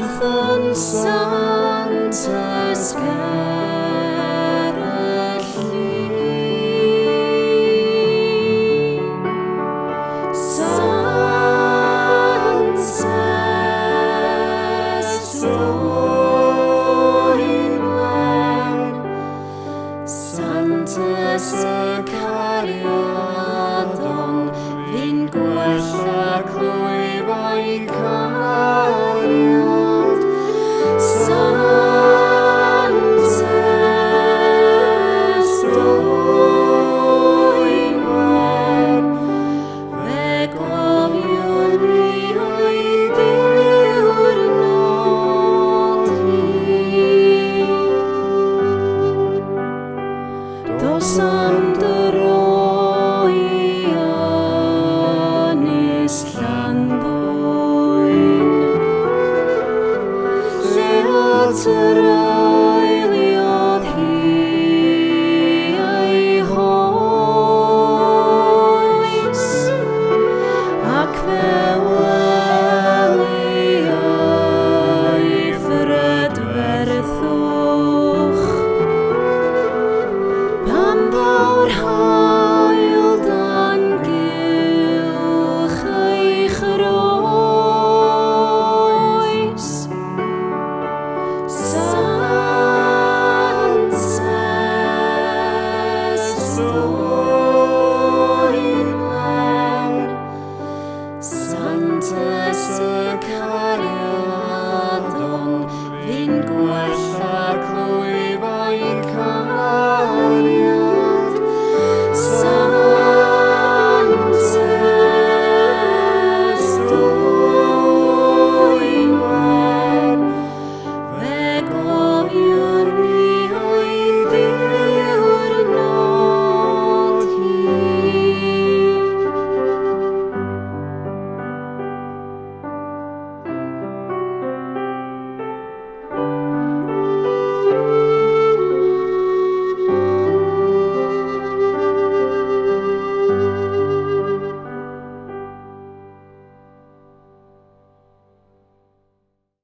Wrthon Santes Santes cariadon fi'n gwella clwyfau cariad. Santes dwynwen fe gofion ni o'i diwrnod hi. Dos am dro i Ynys Llanddwyn, lle tereuliodd hi ei hoes, ac fe weli ei ffredferthwch. Pan ddaw'r haul dan gylch ei chroes, Santes dwynwen, Santes